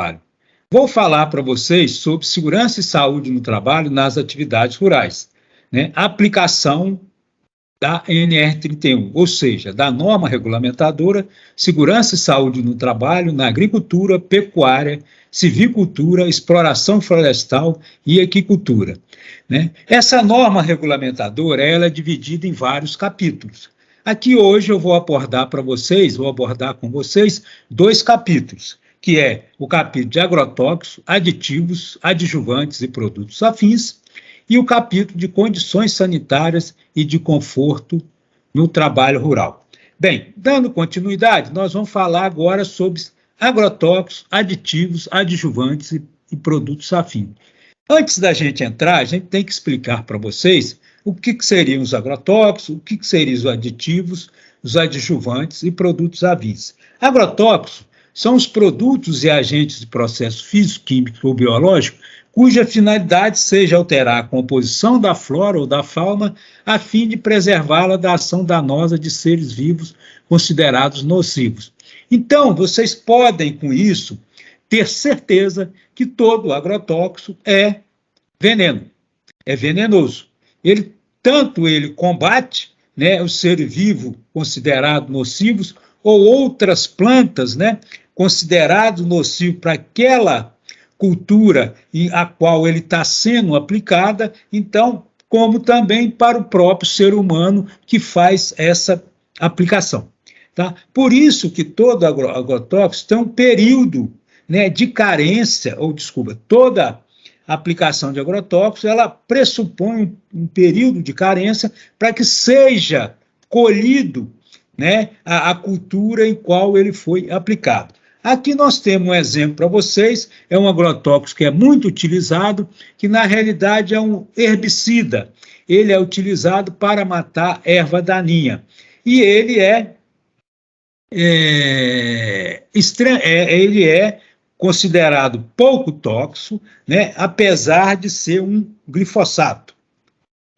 trabalho. Vou falar para vocês sobre segurança e saúde no trabalho nas atividades rurais, né? Aplicação da NR31, ou seja, da norma regulamentadora Segurança e Saúde no Trabalho na Agricultura, Pecuária, Civicultura, Exploração Florestal e Equicultura, né? Essa norma regulamentadora ela é dividida em vários capítulos. Aqui hoje eu vou abordar com vocês 2 capítulos, que é o capítulo de agrotóxicos, aditivos, adjuvantes e produtos afins, e o capítulo de condições sanitárias e de conforto no trabalho rural. Bem, dando continuidade, nós vamos falar agora sobre agrotóxicos, aditivos, adjuvantes e produtos afins. Antes da gente entrar, a gente tem que explicar para vocês o que seriam os agrotóxicos, o que seriam os aditivos, os adjuvantes e produtos afins. Agrotóxicos são os produtos e agentes de processo físico, químico ou biológico cuja finalidade seja alterar a composição da flora ou da fauna a fim de preservá-la da ação danosa de seres vivos considerados nocivos. Então, vocês podem, com isso, ter certeza que todo agrotóxico é veneno, é venenoso. Tanto ele combate, né, o ser vivo considerado nocivos ou outras plantas, né, considerados nocivos para aquela cultura a qual ele está sendo aplicada, então, como também para o próprio ser humano que faz essa aplicação. Tá? Por isso que todo agrotóxico tem um período, né, de carência, toda aplicação de agrotóxicos, ela pressupõe um período de carência para que seja colhido, né, a cultura em qual ele foi aplicado. Aqui nós temos um exemplo para vocês, é um agrotóxico que é muito utilizado, que na realidade é um herbicida. Ele é utilizado para matar erva daninha. E ele ele é considerado pouco tóxico, né, apesar de ser um glifosato.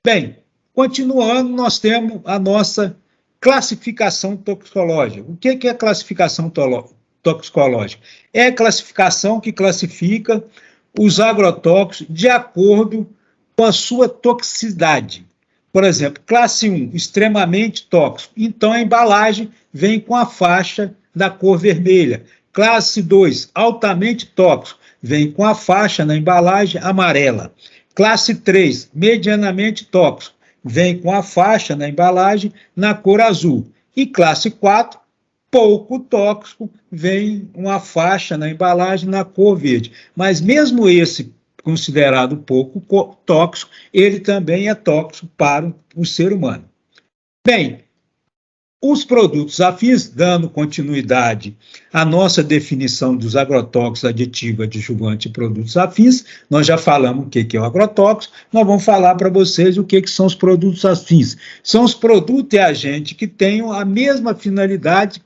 Bem, continuando, nós temos a nossa classificação toxicológica. O que é a classificação toxicológica? É a classificação que classifica os agrotóxicos de acordo com a sua toxicidade. Por exemplo, classe 1, extremamente tóxico. Então, a embalagem vem com a faixa da cor vermelha. Classe 2, altamente tóxico, vem com a faixa na embalagem amarela. Classe 3, medianamente tóxico, vem com a faixa na embalagem na cor azul. E classe 4, pouco tóxico, vem uma faixa na embalagem na cor verde. Mas mesmo esse considerado pouco tóxico, ele também é tóxico para o ser humano. Bem, os produtos afins, dando continuidade à nossa definição dos agrotóxicos, aditivo, adjuvante e produtos afins, nós já falamos o que é o agrotóxico, nós vamos falar para vocês o que são os produtos afins. São os produtos e agentes que tenham a mesma finalidade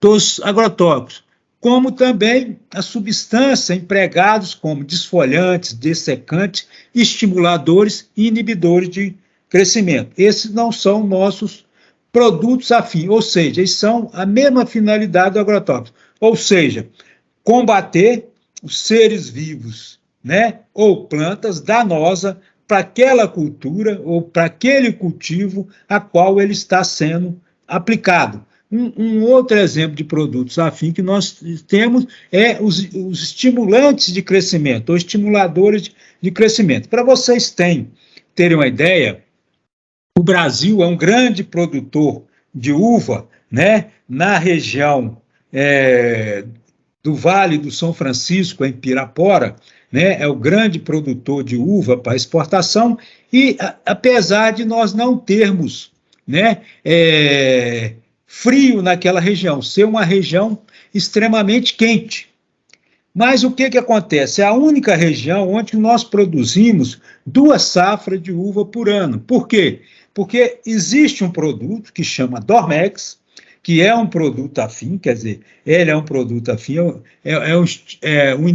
dos agrotóxicos, como também a substância empregados como desfolhantes, dessecantes, estimuladores e inibidores de crescimento. Esses não são nossos produtos afins, ou seja, eles são a mesma finalidade do agrotóxico, ou seja, combater os seres vivos, né, ou plantas danosas para aquela cultura ou para aquele cultivo a qual ele está sendo aplicado. Um outro exemplo de produtos afins que nós temos é os estimulantes de crescimento, ou estimuladores de crescimento. Para vocês terem uma ideia, o Brasil é um grande produtor de uva, né, na região do Vale do São Francisco, em Pirapora, né, é o grande produtor de uva para exportação, e apesar de nós não termos, né, frio naquela região, ser uma região extremamente quente. Mas o que acontece? É a única região onde nós produzimos 2 safras de uva por ano. Por quê? Porque existe um produto que chama Dormex, que é um produto afim, quer dizer, ele é um produto afim, um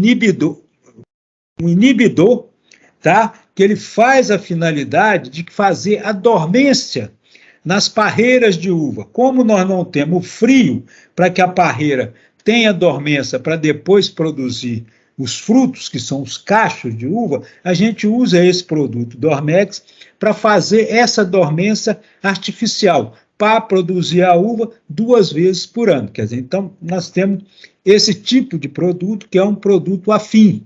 inibidor, tá? Que ele faz a finalidade de fazer a dormência nas parreiras de uva. Como nós não temos frio para que a parreira tem a dormência para depois produzir os frutos, que são os cachos de uva, a gente usa esse produto Dormex para fazer essa dormência artificial, para produzir a uva 2 vezes por ano. Quer dizer, então, nós temos esse tipo de produto, que é um produto afim.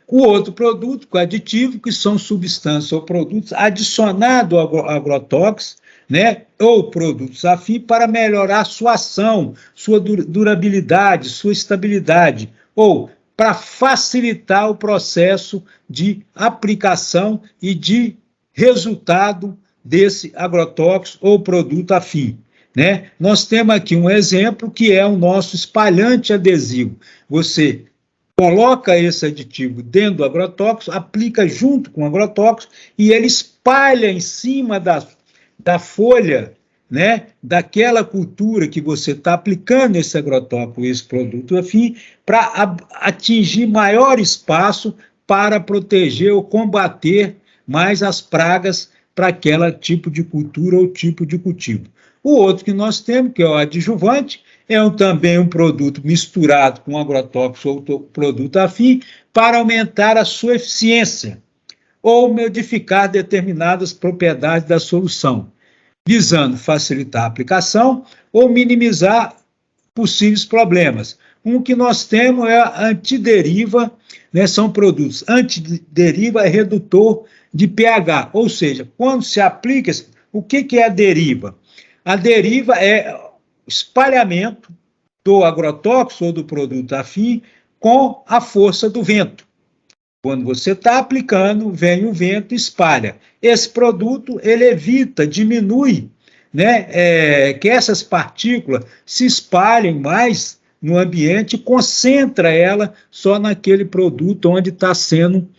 O outro produto, com aditivo, que são substâncias ou produtos adicionados ao agrotóxico, né, ou produtos afins para melhorar sua ação, sua durabilidade, sua estabilidade, ou para facilitar o processo de aplicação e de resultado desse agrotóxico ou produto afim. Né? Nós temos aqui um exemplo que é o nosso espalhante adesivo. Você coloca esse aditivo dentro do agrotóxico, aplica junto com o agrotóxico e ele espalha em cima da folha, né, daquela cultura que você está aplicando esse agrotóxico, esse produto afim, para atingir maior espaço para proteger ou combater mais as pragas para aquele tipo de cultura ou tipo de cultivo. O outro que nós temos, que é o adjuvante, é também um produto misturado com agrotóxico ou produto afim para aumentar a sua eficiência ou modificar determinadas propriedades da solução, visando facilitar a aplicação ou minimizar possíveis problemas. Um que nós temos é a antideriva, né, são produtos antideriva é redutor de pH, ou seja, quando se aplica, o que é a deriva? A deriva é o espalhamento do agrotóxico ou do produto afim com a força do vento. Quando você está aplicando, vem o vento e espalha. Esse produto, ele evita, diminui, né, que essas partículas se espalhem mais no ambiente e concentra ela só naquele produto onde está sendo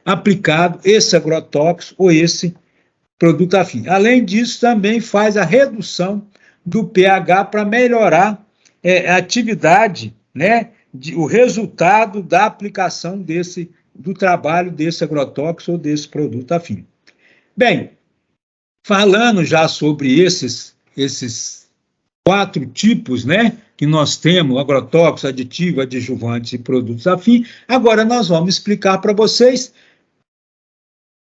aplicado esse agrotóxico ou esse produto afim. Além disso, também faz a redução do pH para melhorar a atividade, né, o resultado da aplicação do trabalho desse agrotóxico ou desse produto afim. Bem, falando já sobre esses 4 tipos, né, que nós temos, agrotóxicos, aditivos, adjuvantes e produtos afins, agora nós vamos explicar para vocês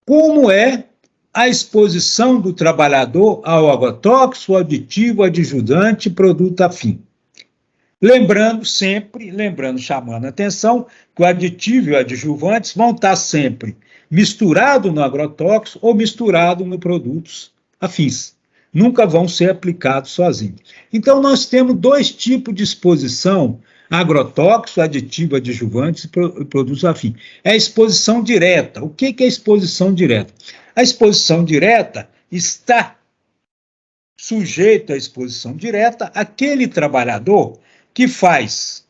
como é a exposição do trabalhador ao agrotóxico, aditivo, adjuvante e produto afim. Lembrando, chamando a atenção, que o aditivo e o adjuvantes vão estar sempre misturados no agrotóxico ou misturados nos produtos afins. Nunca vão ser aplicados sozinhos. Então, nós temos 2 tipos de exposição: agrotóxico, aditivo, adjuvantes e produtos afins. É a exposição direta. O que é a exposição direta? A exposição direta está sujeito à exposição direta aquele trabalhador que faz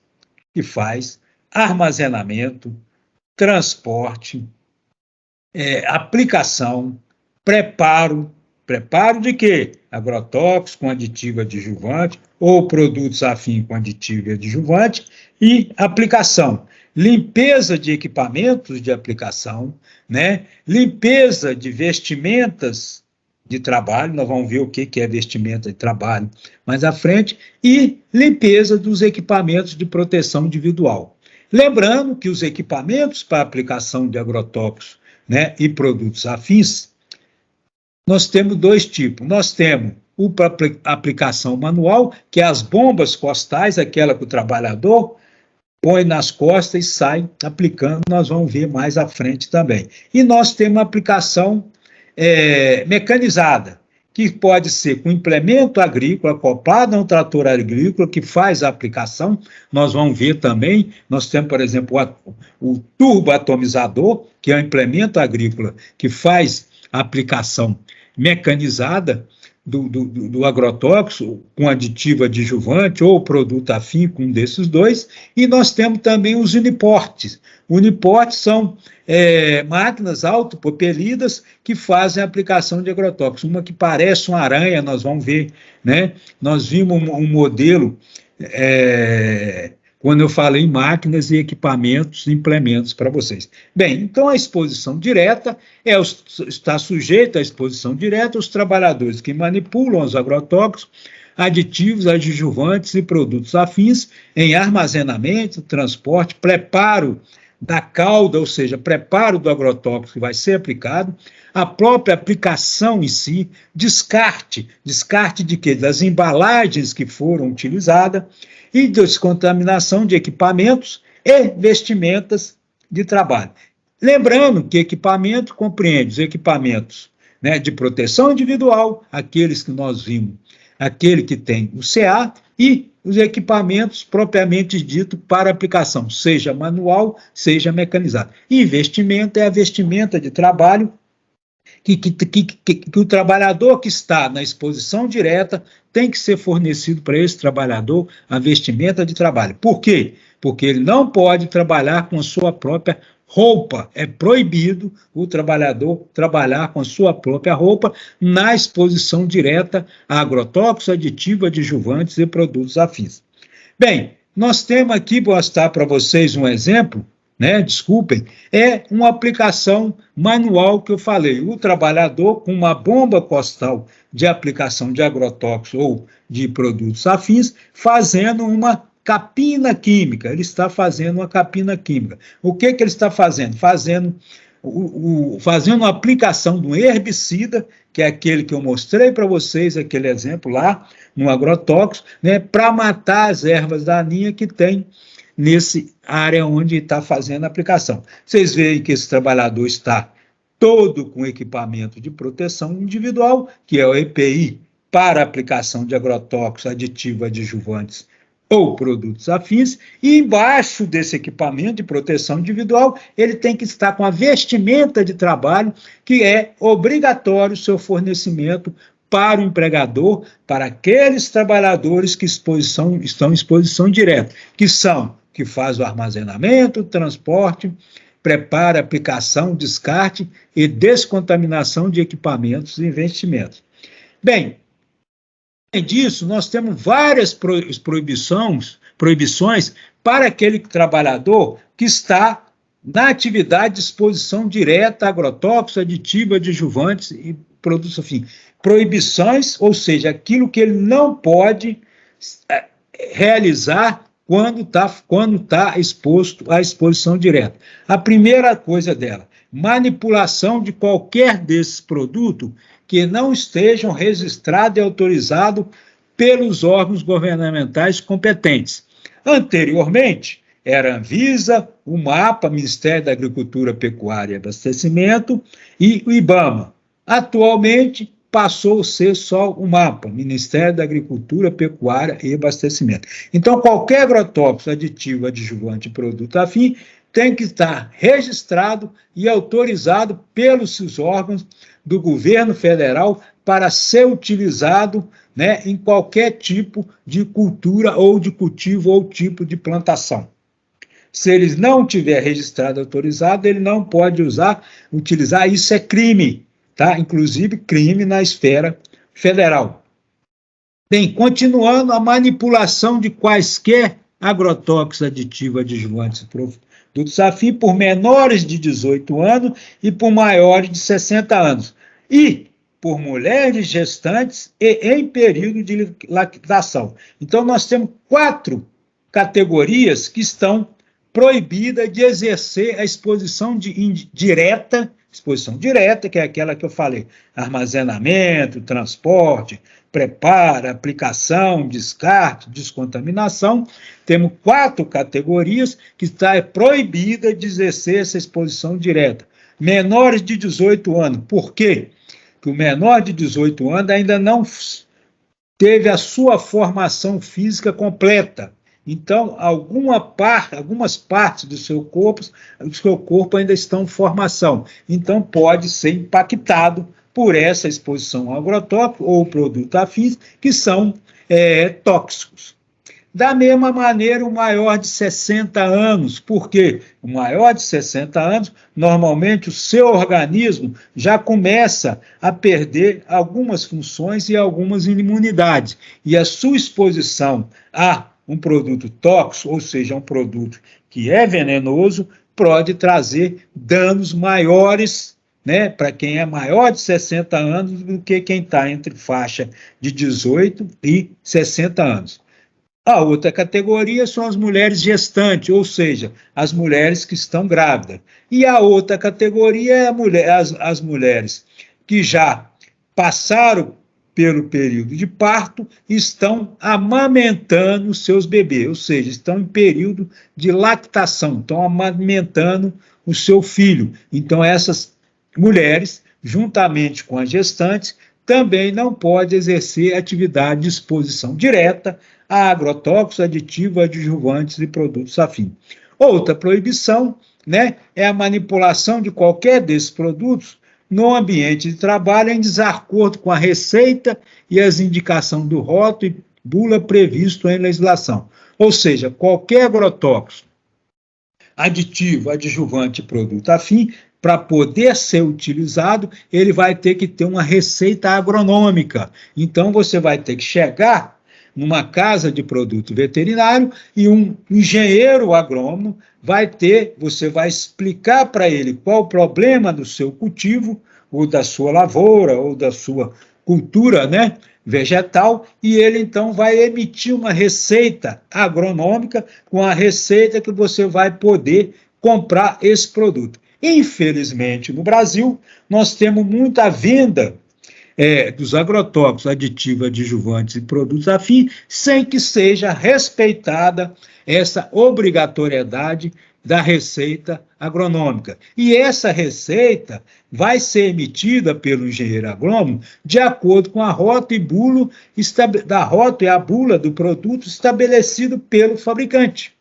armazenamento, transporte, aplicação, preparo de quê? Agrotóxico com aditivo e adjuvante, ou produtos afins com aditivo e adjuvante, e aplicação. Limpeza de equipamentos de aplicação, né? Limpeza de vestimentas de trabalho, nós vamos ver o que é vestimenta de trabalho mais à frente, e limpeza dos equipamentos de proteção individual. Lembrando que os equipamentos para aplicação de agrotóxicos, né, e produtos afins, nós temos 2 tipos. Nós temos o para aplicação manual, que é as bombas costais, aquela que o trabalhador põe nas costas e sai aplicando, nós vamos ver mais à frente também. E nós temos uma aplicação mecanizada, que pode ser com implemento agrícola acoplado a um trator agrícola que faz a aplicação, nós vamos ver também. Nós temos, por exemplo, o turboatomizador, que é um implemento agrícola que faz a aplicação mecanizada do agrotóxico com aditivo adjuvante ou produto afim com um desses 2, e nós temos também os uniportes. Uniportes são máquinas autopropelidas que fazem a aplicação de agrotóxicos. Uma que parece uma aranha, nós vamos ver, né? Nós vimos um modelo quando eu falei em máquinas e equipamentos, implementos para vocês. Bem, então a exposição direta está sujeita à exposição direta os trabalhadores que manipulam os agrotóxicos aditivos, adjuvantes e produtos afins em armazenamento, transporte, preparo da cauda, ou seja, preparo do agrotóxico que vai ser aplicado, a própria aplicação em si, descarte de quê? Das embalagens que foram utilizadas e descontaminação de equipamentos e vestimentas de trabalho. Lembrando que equipamento compreende os equipamentos, né, de proteção individual, aqueles que nós vimos, aquele que tem o CA, e os equipamentos propriamente dito para aplicação, seja manual, seja mecanizado. E vestimenta é a vestimenta de trabalho que o trabalhador que está na exposição direta tem que ser fornecido para esse trabalhador a vestimenta de trabalho. Por quê? Porque ele não pode trabalhar com a sua própria roupa. É proibido o trabalhador trabalhar com a sua própria roupa na exposição direta a agrotóxicos, aditivos, adjuvantes e produtos afins. Bem, nós temos aqui, vou mostrar para vocês um exemplo, né, desculpem, é uma aplicação manual que eu falei. O trabalhador com uma bomba costal de aplicação de agrotóxicos ou de produtos afins, fazendo uma capina química. Ele está fazendo uma capina química. O que ele está fazendo? Fazendo a aplicação de um herbicida, que é aquele que eu mostrei para vocês, aquele exemplo lá, no agrotóxico, né, para matar as ervas daninhas que tem nesse área onde está fazendo a aplicação. Vocês veem que esse trabalhador está todo com equipamento de proteção individual, que é o EPI, para aplicação de agrotóxicos, aditivos, adjuvantes ou produtos afins, e embaixo desse equipamento de proteção individual, ele tem que estar com a vestimenta de trabalho, que é obrigatório o seu fornecimento para o empregador, para aqueles trabalhadores que estão em exposição direta, que faz o armazenamento, transporte, prepara, aplicação, descarte e descontaminação de equipamentos e investimentos. Bem, além disso, nós temos várias proibições para aquele trabalhador que está na atividade de exposição direta a agrotóxicos, aditivos, adjuvantes e produtos afins. Proibições, ou seja, aquilo que ele não pode realizar quando tá exposto à exposição direta. A primeira coisa dela, manipulação de qualquer desses produtos que não estejam registrados e autorizados pelos órgãos governamentais competentes. Anteriormente, era a Anvisa, o MAPA, Ministério da Agricultura, Pecuária e Abastecimento, e o IBAMA. Atualmente, passou a ser só o MAPA, Ministério da Agricultura, Pecuária e Abastecimento. Então, qualquer agrotóxico, aditivo, adjuvante e produto afim tem que estar registrado e autorizado pelos órgãos do governo federal para ser utilizado, né, em qualquer tipo de cultura ou de cultivo ou tipo de plantação. Se ele não tiver registrado e autorizado, ele não pode utilizar, isso é crime, tá? Inclusive crime na esfera federal. Bem, continuando, a manipulação de quaisquer agrotóxicos, aditivos, adjuvantes e produtos afins por menores de 18 anos e por maiores de 60 anos. E por mulheres gestantes e em período de lactação. Então, nós temos 4 categorias que estão proibidas de exercer a exposição direta, que é aquela que eu falei, armazenamento, transporte, preparo, aplicação, descarte, descontaminação. Temos 4 categorias que está proibida de exercer essa exposição direta. Menores de 18 anos. Por quê? Porque o menor de 18 anos ainda não teve a sua formação física completa. Então, algumas partes do seu corpo ainda estão em formação. Então, pode ser impactado por essa exposição ao agrotóxico ou produto afins, que são tóxicos. Da mesma maneira, o maior de 60 anos, porque o maior de 60 anos, normalmente o seu organismo já começa a perder algumas funções e algumas imunidades. E a sua exposição a um produto tóxico, ou seja, um produto que é venenoso, pode trazer danos maiores né, para quem é maior de 60 anos do que quem está entre faixa de 18 e 60 anos. A outra categoria são as mulheres gestantes, ou seja, as mulheres que estão grávidas. E a outra categoria é as mulheres que já passaram pelo período de parto e estão amamentando seus bebês, ou seja, estão em período de lactação, estão amamentando o seu filho. Então, essas mulheres, juntamente com as gestantes, também não podem exercer atividade de exposição direta a agrotóxicos, aditivos, adjuvantes e produtos afins. Outra proibição, né, é a manipulação de qualquer desses produtos no ambiente de trabalho em desacordo com a receita e as indicações do rótulo e bula previsto em legislação. Ou seja, qualquer agrotóxico, aditivo, adjuvante e produto afim, para poder ser utilizado, ele vai ter que ter uma receita agronômica. Então, você vai ter que chegar numa casa de produto veterinário e um engenheiro agrônomo você vai explicar para ele qual o problema do seu cultivo, ou da sua lavoura, ou da sua cultura, né, vegetal, e ele então vai emitir uma receita agronômica com a receita que você vai poder comprar esse produto. Infelizmente, no Brasil, nós temos muita venda dos agrotóxicos, aditivos, adjuvantes e produtos afins, sem que seja respeitada essa obrigatoriedade da receita agronômica. E essa receita vai ser emitida pelo engenheiro agrônomo de acordo com a rota e a bula do produto estabelecido pelo fabricante.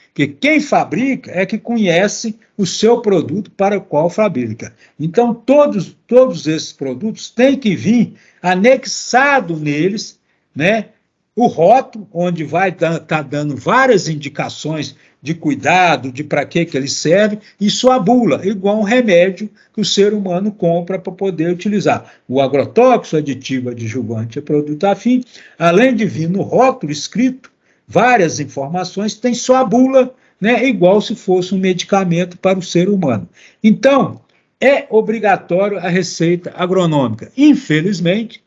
Porque quem fabrica é que conhece o seu produto para o qual fabrica. Então, todos esses produtos têm que vir anexado neles, né, o rótulo, onde vai estar dando várias indicações de cuidado, de para que ele serve, e sua bula, igual um remédio que o ser humano compra para poder utilizar. O agrotóxico, aditivo, adjuvante e produto afim, além de vir no rótulo escrito, várias informações, tem só a bula, né, igual se fosse um medicamento para o ser humano. Então, é obrigatório a receita agronômica. Infelizmente,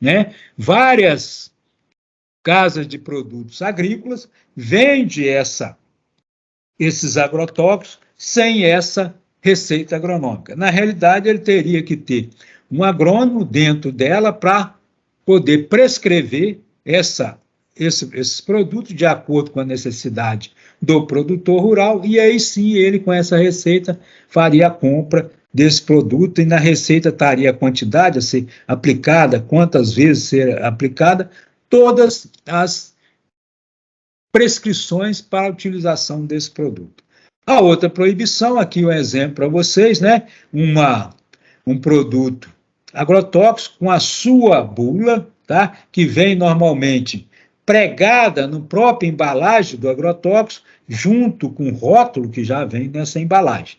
né, várias casas de produtos agrícolas vendem esses agrotóxicos sem essa receita agronômica. Na realidade, ele teria que ter um agrônomo dentro dela para poder prescrever esses produtos de acordo com a necessidade do produtor rural, e aí sim ele, com essa receita, faria a compra desse produto, e na receita estaria a quantidade a ser aplicada, quantas vezes ser aplicada, todas as prescrições para a utilização desse produto. A outra proibição, aqui um exemplo para vocês, né? Um produto agrotóxico com a sua bula, tá? Que vem normalmente pregada no própria embalagem do agrotóxico, junto com o rótulo que já vem nessa embalagem.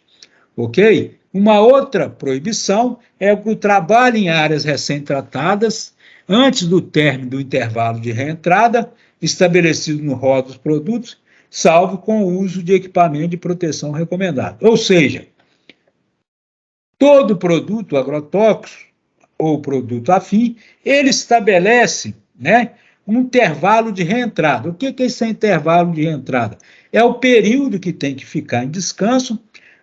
Ok? Uma outra proibição é o trabalho em áreas recém-tratadas, antes do término do intervalo de reentrada, estabelecido no rótulo dos produtos, salvo com o uso de equipamento de proteção recomendado. Ou seja, todo produto agrotóxico ou produto afim, ele estabelece, né, um intervalo de reentrada. O que é esse intervalo de reentrada? É o período que tem que ficar em descanso,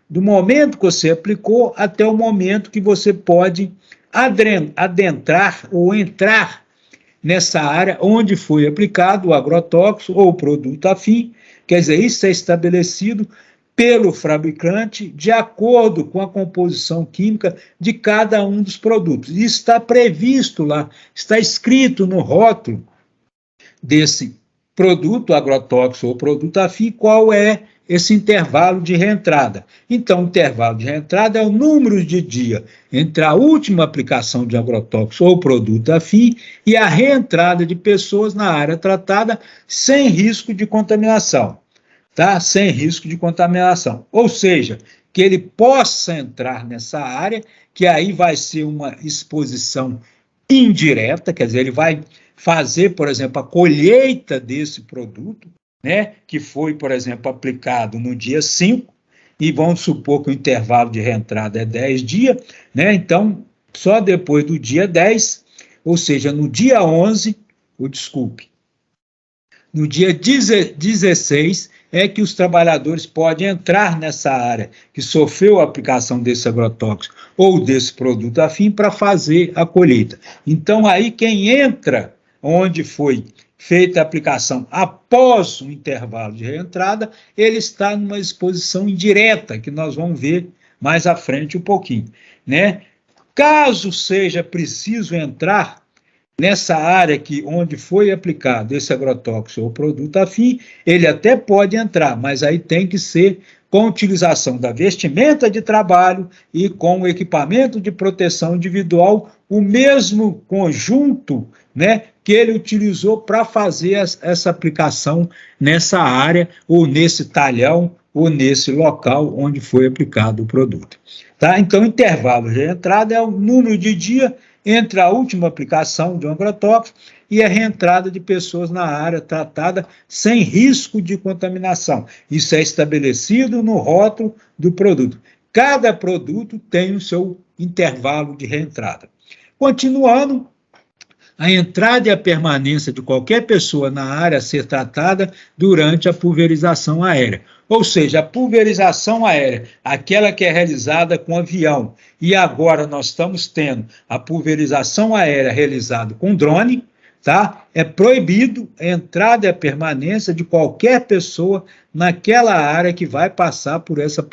do momento que você aplicou até o momento que você pode adentrar ou entrar nessa área onde foi aplicado o agrotóxico ou o produto afim. Quer dizer, isso é estabelecido pelo fabricante de acordo com a composição química de cada um dos produtos. Isso está previsto lá, está escrito no rótulo desse produto agrotóxico ou produto afim qual é esse intervalo de reentrada. Então, o intervalo de reentrada é o número de dia entre a última aplicação de agrotóxico ou produto afim e a reentrada de pessoas na área tratada sem risco de contaminação. Tá? Sem risco de contaminação. Ou seja, que ele possa entrar nessa área, que aí vai ser uma exposição indireta, quer dizer, ele vai fazer, por exemplo, a colheita desse produto, né, que foi, por exemplo, aplicado no dia 5, e vamos supor que o intervalo de reentrada é 10 dias, né? Então, só depois do dia 10, ou seja, no dia 11, no dia 16 é que os trabalhadores podem entrar nessa área que sofreu a aplicação desse agrotóxico ou desse produto afim para fazer a colheita. Então, aí quem entra onde foi feita a aplicação após o intervalo de reentrada, ele está numa exposição indireta, que nós vamos ver mais à frente um pouquinho, né? Caso seja preciso entrar nessa área onde foi aplicado esse agrotóxico ou produto afim, ele até pode entrar, mas aí tem que ser com utilização da vestimenta de trabalho e com o equipamento de proteção individual, o mesmo conjunto, né, que ele utilizou para fazer essa aplicação nessa área, ou nesse talhão, ou nesse local onde foi aplicado o produto. Tá? Então, o intervalo de entrada é o número de dia entre a última aplicação de um agrotóxico e a reentrada de pessoas na área tratada sem risco de contaminação. Isso é estabelecido no rótulo do produto. Cada produto tem o seu intervalo de reentrada. Continuando, a entrada e a permanência de qualquer pessoa na área a ser tratada durante a pulverização aérea. Ou seja, a pulverização aérea, aquela que é realizada com avião, e agora nós estamos tendo a pulverização aérea realizada com drone, tá? É proibido a entrada e a permanência de qualquer pessoa naquela área que vai passar por essa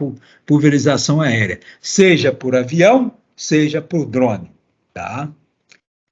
pulverização aérea, seja por avião, seja por drone, tá?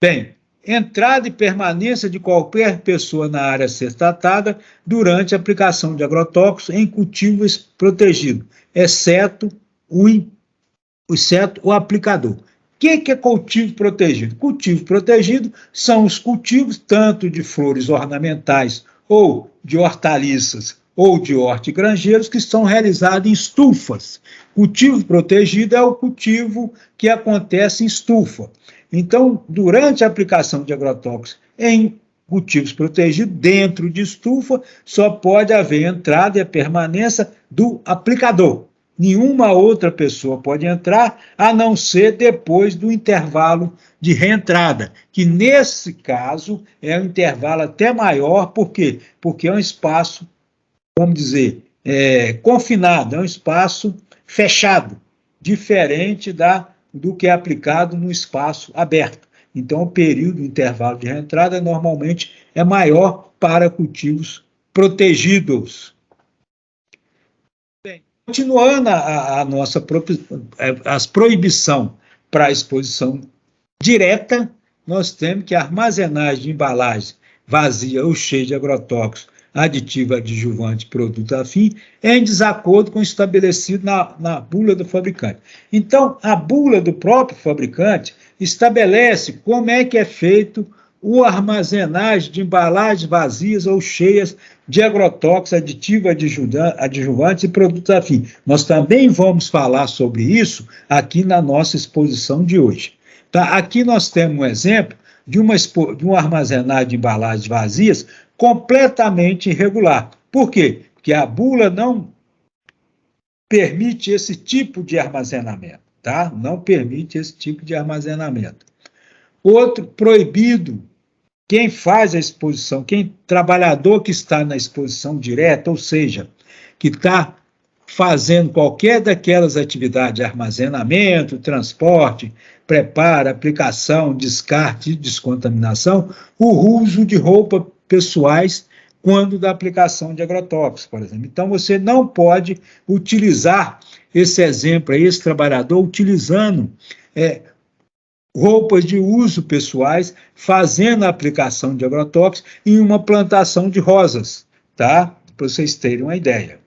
Bem, entrada e permanência de qualquer pessoa na área a ser tratada durante a aplicação de agrotóxicos em cultivos protegidos, exceto o aplicador. O que é cultivo protegido? Cultivo protegido são os cultivos tanto de flores ornamentais ou de hortaliças ou de hortigranjeiros que são realizados em estufas. Cultivo protegido é o cultivo que acontece em estufa. Então, durante a aplicação de agrotóxicos em cultivos protegidos, dentro de estufa, só pode haver entrada e a permanência do aplicador. Nenhuma outra pessoa pode entrar, a não ser depois do intervalo de reentrada, que nesse caso é um intervalo até maior, por quê? Porque é um espaço, vamos dizer, confinado, é um espaço fechado, diferente do que é aplicado no espaço aberto. Então, o período, o intervalo de reentrada, normalmente é maior para cultivos protegidos. Bem, continuando a nossa proibição para a exposição direta, nós temos que a armazenagem de embalagem vazia ou cheia de agrotóxicos, aditivo, adjuvante, produto afim, é em desacordo com o estabelecido na bula do fabricante. Então, a bula do próprio fabricante estabelece como é que é feito a armazenagem de embalagens vazias ou cheias de agrotóxicos, aditivo, adjuvantes e produtos afim. Nós também vamos falar sobre isso aqui na nossa exposição de hoje. Tá? Aqui nós temos um exemplo de uma armazenagem de embalagens vazias completamente irregular. Por quê? Porque a bula não permite esse tipo de armazenamento, tá? Não permite esse tipo de armazenamento. Outro, proibido, quem faz a exposição, trabalhador que está na exposição direta, ou seja, que está fazendo qualquer daquelas atividades de armazenamento, transporte, preparo, aplicação, descarte e descontaminação, o uso de roupas pessoais quando da aplicação de agrotóxicos, por exemplo. Então, você não pode utilizar esse exemplo aí, esse trabalhador utilizando roupas de uso pessoais, fazendo a aplicação de agrotóxicos em uma plantação de rosas, tá? Para vocês terem uma ideia.